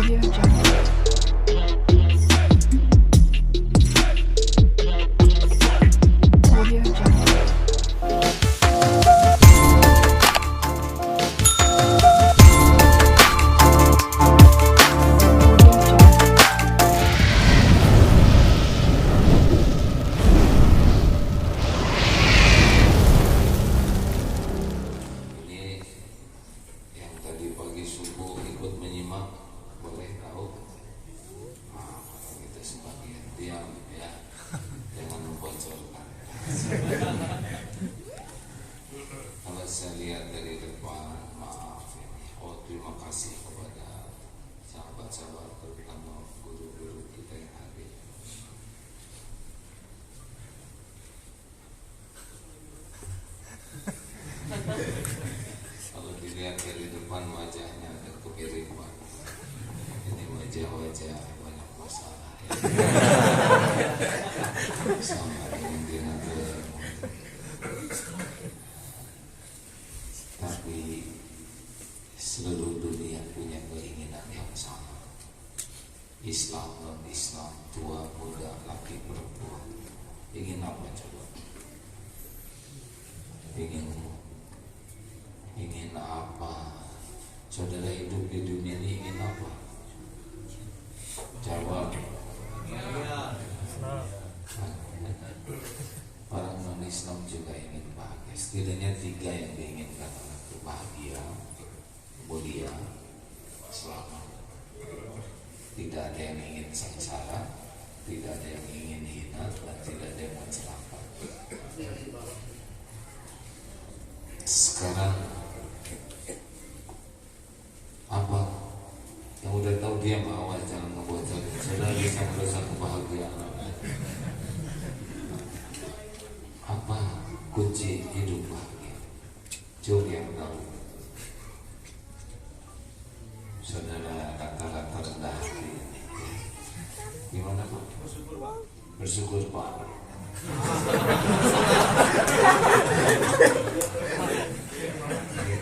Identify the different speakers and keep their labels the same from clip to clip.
Speaker 1: Audio Jungle. Audio Jungle.
Speaker 2: Ini yang tadi pagi subuh ikut menyimak boleh tahu? Nah, kalau kita sebagian diam ya, jangan membocorkan. Kalau saya lihat dari depan, maaf ini. Oh, terima kasih kepada sahabat-sahabat terutama guru-guru kita yang hadir. Kalau dilihat dari depan wajahnya ada kemiripan. Ini wajah-wajah banyak masalah ya. Sama dengan dinamika. Tapi seluruh dunia punya keinginan yang sama. Islam non Islam, tua muda, laki perempuan. Ingin apa coba? Ingin apa? Saudara hidup di dunia ini ingin apa? Jawab. Orang non Islam juga ingin bahagia. Setidaknya 3 yang diinginkan itu bahagia, mulia, selamat. Tidak ada yang ingin sengsara, tidak ada yang ingin hina, dan tidak ada yang mencelaka. Sekarang apa yang udah tahu dia mau jangan ngebocorin. Saudara bisa merusak kebahagiaan. Apa kunci hidup bahagia? Coba yang tahu. Saudara rata-rata rendah hati ini. Gimana Pak? Bersyukur Pak.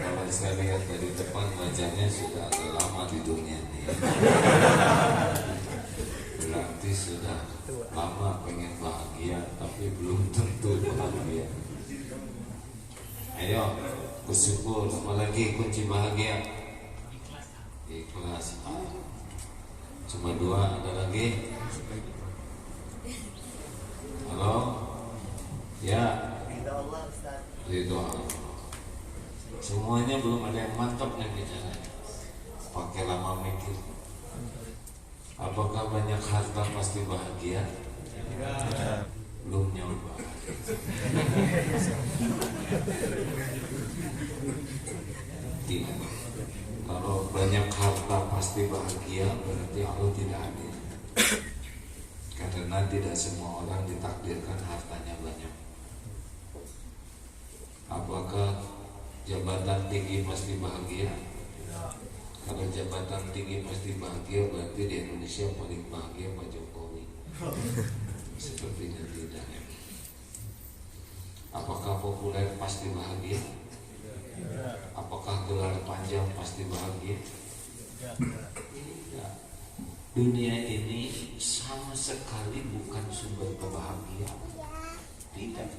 Speaker 2: Kalau saya lihat dari depan wajahnya sudah agak lama di dunia ini. Berarti sudah lama pengen bahagia tapi belum tentu bahagia. Ayo bersyukur. Apalagi kunci bahagia? Ikhlas. Cuma 2, ada lagi? Halo? Ya. Ridho Allah. Semuanya belum ada yang mantap nih bicara. Pakai lama mikir. Apakah banyak harta pasti bahagia? Belum nyoba. Tidak. Kalau banyak harta pasti bahagia, berarti Allah tidak adil. Karena tidak semua orang ditakdirkan hartanya banyak. Apakah jabatan tinggi pasti bahagia? Kalau jabatan tinggi pasti bahagia, berarti di Indonesia paling bahagia Pak Jokowi. Sepertinya tidak. Apakah populer pasti bahagia? Apakah gelar panjang pasti bahagia? Tidak. Dunia ini sama sekali bukan sumber kebahagiaan. Tidak.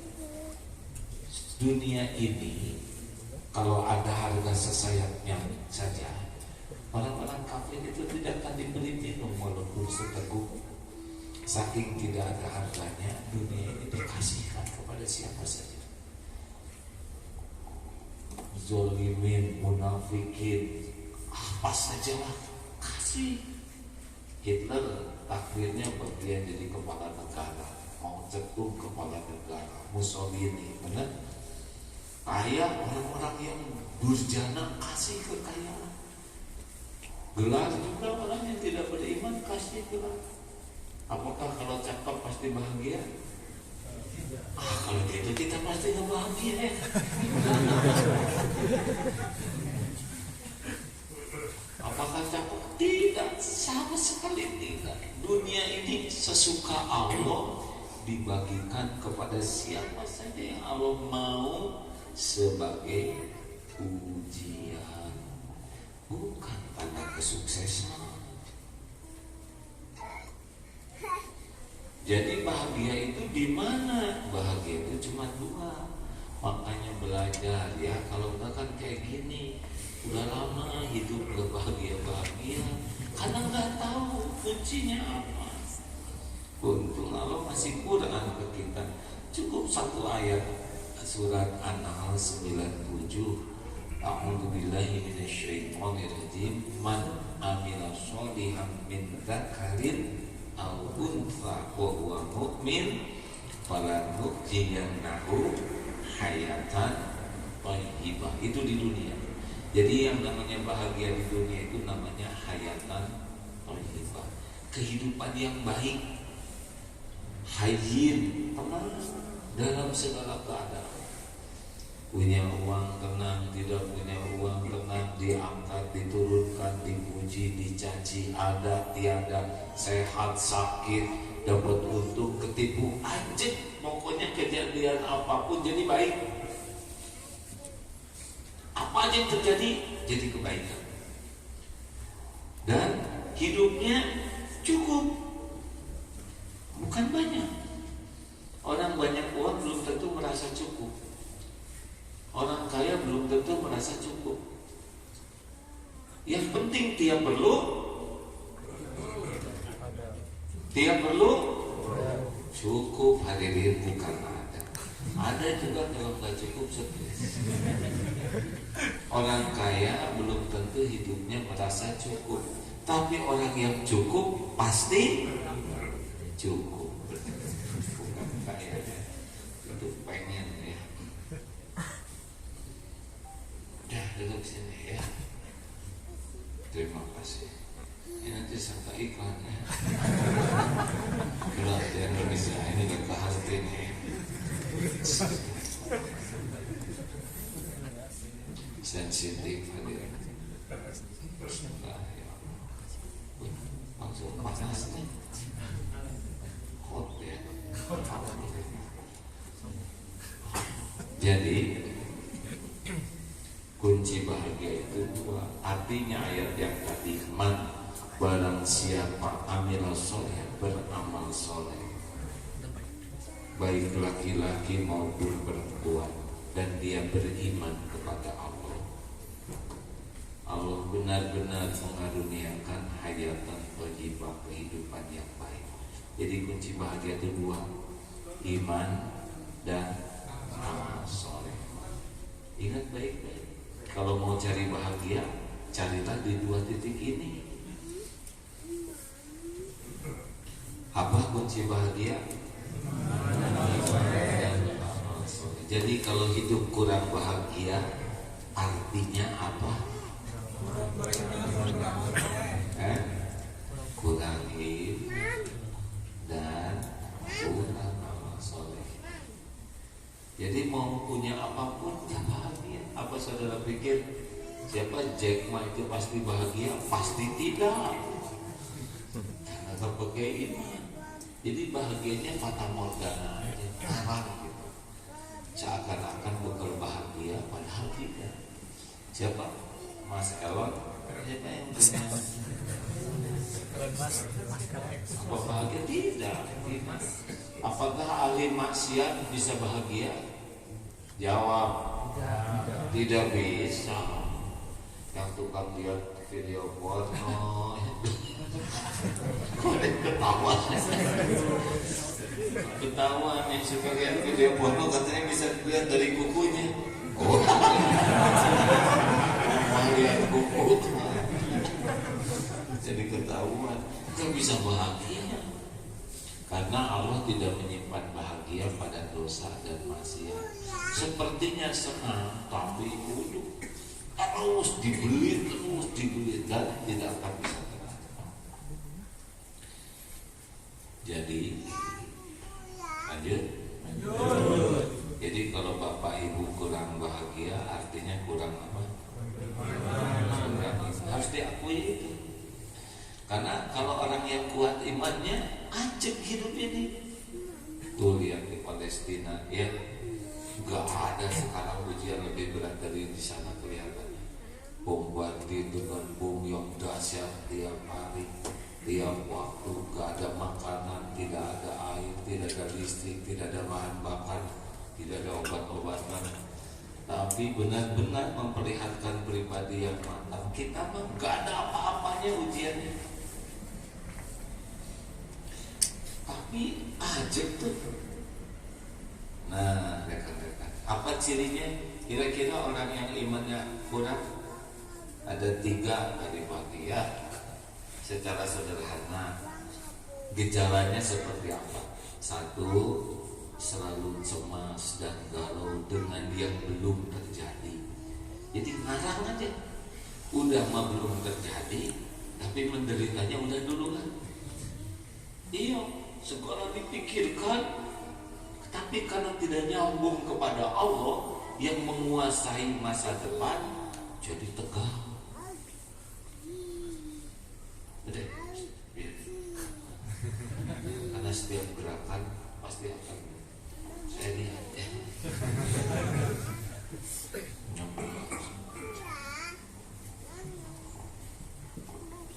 Speaker 2: Dunia ini kalau ada harga sesayapnya saja, orang-orang kafir itu tidak akan diberi minum walaupun seteguk. Saking tidak ada harganya, dunia ini dikasihkan kepada siapa saja. Zolimin, munafikin, apa sajalah kasih. Hitler takdirnya berpilihan jadi kepala negara, mau cetung kepala negara, Mussolini, benar? Kaya orang-orang yang durjana kasih kekayaan. Gelar juga orang yang tidak beriman kasih gelar. Apakah kalau cakep pasti bahagia? Kalau gitu kita pasti gak bahagia ya. Apakah cakep? Tidak, sama sekali tidak. Dunia ini sesuka Allah dibagikan kepada siapa saja yang Allah mau sebagai ujian, bukan tanda kesuksesan. Jadi bahagia itu di mana? Bahagia itu cuma dua. Makanya belajar ya. Kalau enggak kan kayak gini. Udah lama hidup gak bahagia-bahagia karena nggak tahu kuncinya apa. Untung Allah masih Quran ke kita. Cukup satu ayat surat An-Nahl 97. A'udzubillahi minasyaitonirrajim. Man amila sholihan min dzakarin aw untha wa huwa mu'min falanuhyiyannahu hayatan thayyibah. Itu di dunia. Jadi yang namanya bahagia di dunia itu namanya hayatan thayyibah. Kehidupan yang baik. Hayyin, tenang dalam segala keadaan. Punya uang tenang, tidak punya uang tenang, diangkat, diturunkan, dipuji, dicaci, ada, tiada, sehat, sakit, dapat untung, ketipu, anjing, pokoknya kejadian apapun jadi baik. Apa aja yang terjadi jadi kebaikan. Dan hidupnya cukup, bukan banyak. Orang banyak uang belum tentu merasa cukup. Orang kaya belum tentu merasa cukup. Yang penting tiap perlu cukup. Hadirin, bukan ada. Ada juga kalau nggak cukup stres. Orang kaya belum tentu hidupnya merasa cukup. Tapi orang yang cukup pasti cukup. Bukan kaya, itu pengen ya. Udah duduk sini ya. Terima kasih. Ini nanti sangka iklan ya. Kalau di Indonesia ini gak kehartin ya. Sensitif hadirin. Langsung panas nih. Hot ya. Jadi kunci bahagia itu dua. Artinya ayat yang tadi, man, barang siapa amil soleh, beramal soleh, baik laki-laki maupun perempuan, dan dia beriman kepada Allah, Allah benar-benar mengaruniakan hayatan thayyibah, kehidupan yang baik. Jadi kunci bahagia itu dua, iman dan amal soleh. Ingat baik-baik. Kalau mau cari bahagia, carilah di dua titik ini. Apa kunci bahagia? Jadi kalau hidup kurang bahagia, artinya apa? Kurang iman dan kurang amal soleh. Jadi mau punya apapun gak bahagia. Apa saudara pikir siapa Jack Ma itu pasti bahagia? Pasti tidak. Karena gak pakai iman. Jadi bahagianya fata morgana aja, tarang gitu. Seakan-akan bakal bahagia, padahal tidak. Siapa? Mas Elon? Siapa yang punya? Apa bahagia? Tidak. Apakah ahli maksiat bisa bahagia? Jawab, tidak bisa. Yang tukang lihat video porno, ketawa nih, sebagian video porno katanya bisa dilihat dari kukunya. Oh, lihat kuku, jadi ketahuan. Gak bisa bahagia. Karena Allah tidak menyimpan bahagia pada dosa dan maksiat. Sepertinya senang, tapi dulu terus dibeli dan tidak akan bisa tenang. Jadi lanjut. Jadi kalau bapak ibu kurang bahagia, artinya kurang apa? Kurang, harus diakui itu. Karena kalau orang yang kuat imannya, ajak hidup ini. Tuh lihat di Palestina, ya, gak ada sekarang ujian lebih berat dari di sana kelihatannya. Bombardir dengan bom yang dahsyat tiap hari, tiap waktu, gak ada makanan, tidak ada air. listrik, tidak ada bahan bakar, tidak ada obat-obatan, tapi benar-benar memperlihatkan pribadi yang matang. Kita mah gak ada apa-apanya ujiannya, tapi ajib tuh. Nah, rekan-rekan, apa cirinya? Kira-kira orang yang imannya kurang ada 3 tadi pagi ya. Secara sederhana, gejalanya seperti apa? 1, selalu cemas dan galau dengan yang belum terjadi. Jadi ngarang aja, udah mah belum terjadi, tapi menderitanya udah duluan. Iya, segala dipikirkan, tapi karena tidak nyambung kepada Allah yang menguasai masa depan, jadi tegang. Udah, ya. Karena setiap gerakan pasti akan saya lihat ya.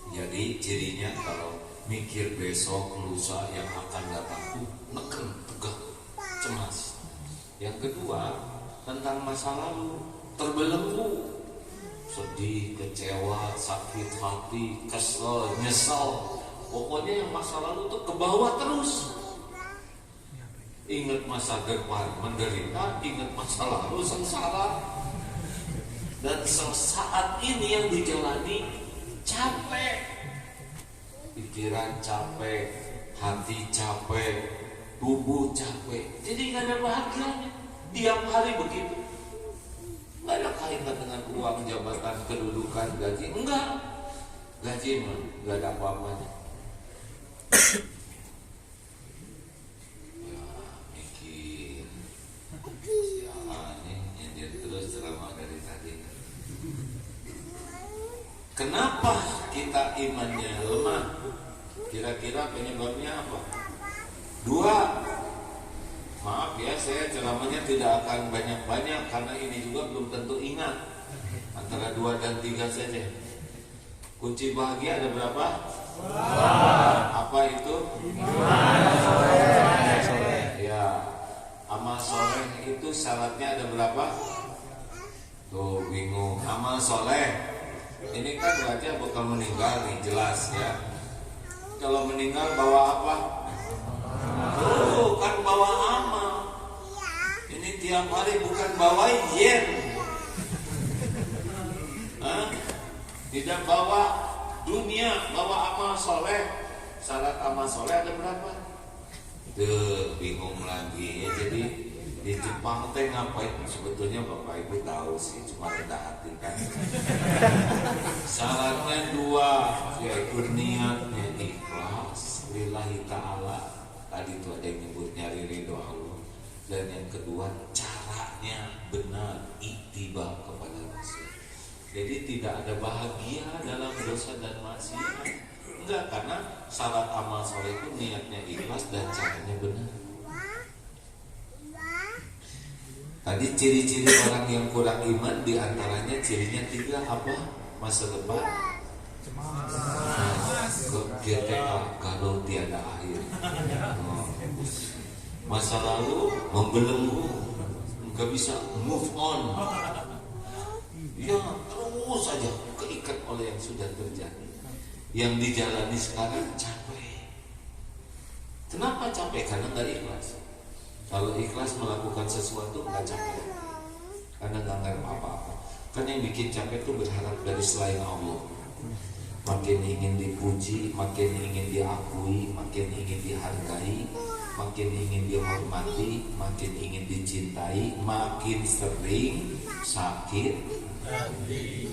Speaker 2: Jadi cirinya kalau mikir besok lusa yang akan datang, neken, tegang, cemas. Yang kedua, tentang masa lalu, terbelenggu, sedih, kecewa, sakit hati, kesel, nyesal. Pokoknya yang masa lalu tuh ke bawah terus. Ingat masa depan menderita, ingat masa lalu sengsara. Dan saat ini yang dijalani capek, pikiran capek, hati capek, tubuh capek. Jadi gak ada bahagianya. Tiap hari begitu. Gak ada kaitan dengan uang, jabatan, kedudukan, gaji. Enggak. Gaji mah gak ada apa-apanya. Ya mikir. Ya aneh, nyindir terus ceramah dari tadi. Kenapa kita imannya lemah? Kira-kira penyebabnya apa? 2. Maaf ya, saya ceramahnya tidak akan banyak-banyak karena ini juga belum tentu ingat. Antara 2 dan 3 saja. Kunci bahagia ada berapa? Apa itu? Ya, amal soleh itu syaratnya ada berapa? Tuh bingung. Amal soleh ini kan wajah bakal meninggal nih, jelas ya. Kalau meninggal bawa apa? Kan bawa amal. Ini tiap hari bukan bawa yen. Tidak bawa dunia, bawa amal soleh. Syarat amal soleh ada berapa? Tuh bingung lagi ya. Jadi di Jepang teh ngapain? Sebetulnya Bapak Ibu tahu sih, cuma rendah hati kan. Syaratnya 2, yaitu niatnya ikhlas lillahi ta'ala. Tadi itu ada yang nyebut nyari ridho Allah. Dan yang kedua, caranya benar, ittiba kepada Rasul. Jadi tidak ada bahagia dalam dosa dan maksiat. Enggak, karena syarat amal soleh itu niatnya ikhlas dan caranya benar. Tadi ciri-ciri orang yang kurang iman, diantaranya cirinya 3 apa? Masa depan GTK, kalau tiada akhir. Masa lalu membelenggu, nggak bisa move on. Ya terus saja keikat oleh yang sudah terjadi. Yang dijalani sekarang capek. Kenapa capek? Karena nggak ikhlas. Kalau ikhlas melakukan sesuatu nggak capek, karena nggak ngarep apa-apa. Karena yang bikin capek itu berharap dari selain Allah. Makin ingin dipuji, makin ingin diakui, makin ingin dihargai, makin ingin dihormati, makin ingin dicintai, makin sering sakit hati.